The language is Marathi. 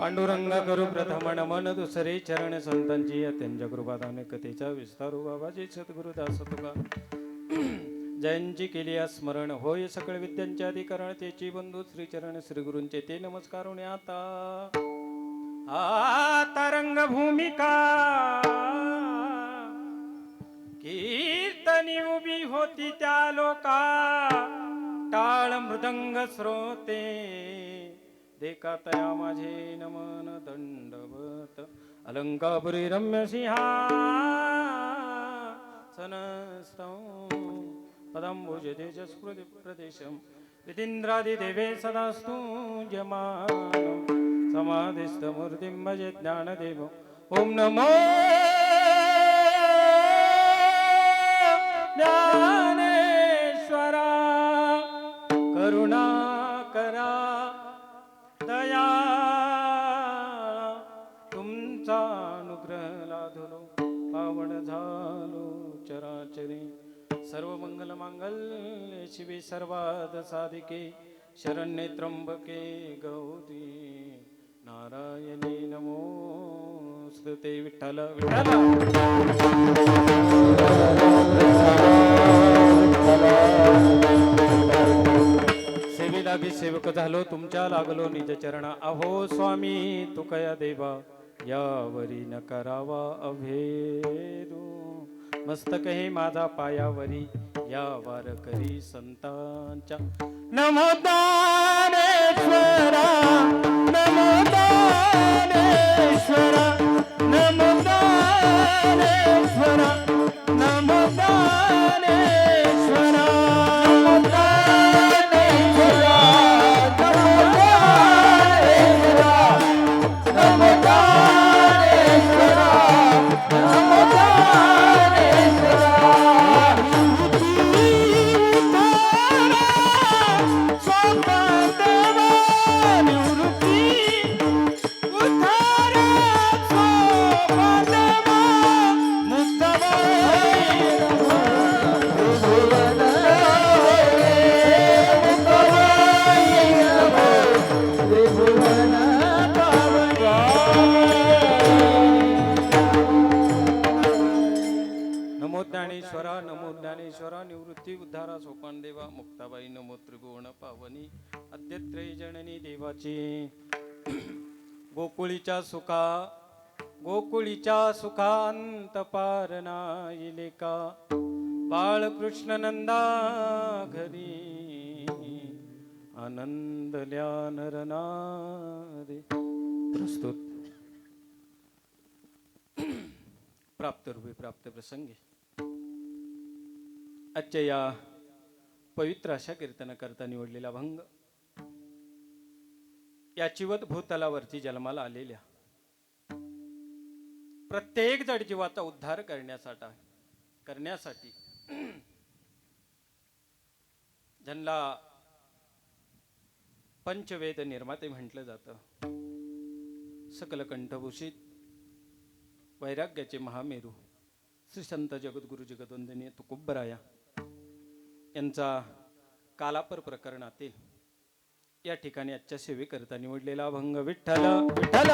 पांडुरंग करू प्रथम नमन दुसरे चरण संतांची अत्यंत कृपादान कथेचा विस्तारू बाबाजी सद्गुरु दास तुका जयांची केली स्मरण होय सकळ विद्यांचे अधिकरण तेची बंधू श्री चरण श्री गुरूंचे ते नमस्कार आता रंग भूमिका कीर्तनी उभी होती त्या लोका टाळ मृदंग श्रोते देखातया माझे नमन दंडवत अलंकापुरी रम्य सिंहासनस्थौ पदंबुज तेजस्कृति प्रदेशम वितींद्रादिदेवे सदास्तु जमानं समाधिस्थमूर्तिं भजे ज्ञानदेव ओम नमो ज्ञानेश्वरा करुणाकरा दया तुमचा अनुग्रह लाधलो पावन झालो चराचरी सर्व मंगल मांगल्ये शिवे सर्वाद साधिके शरण्ये त्र्यंबके गौरी नारायणी नमोस्तुते विठ्ठल सेवेलागी सेवक झालो तुमच्या लागलो निज चरणा अहो स्वामी तुकया देवा यावरी न करावा अभेदू मस्तक हे माझा पायावरी या वारकरी संतांच्या नमो दानेश्वरा नमो दानेश्वरा नमो दानेश्वरा नमो दानेश्वरा नमो ज्ञानेश्वरा निवृत्ती उद्धारा सोपान देवा मुक्ताबाई नमो त्रिभुवन पावनी अद्यत्रय जननी देवाची गोकुळीच्या सुखांत पार नाईले का बाळकृष्ण नंदा घरी आनंदल्या नरनारी प्रस्तुत प्राप्त प्रसंगी आजच्या या पवित्र अशा कीर्तन करता निवडलेला भंग या चिवत भूतलावरती जन्माला आलेल्या प्रत्येक जड जीवाचा उद्धार करण्यासाठी ज्यांना पंचवेद निर्माते म्हटलं जातं सकल कंठभूषित वैराग्याचे महामेरू श्री संत जगद्गुरु जगदवंदनीय तुकोबराया यांचा कालापर प्रकरणातील या ठिकाणी आजच्या सेवेकरता निवडलेला भंग विठ्ठल विठ्ठल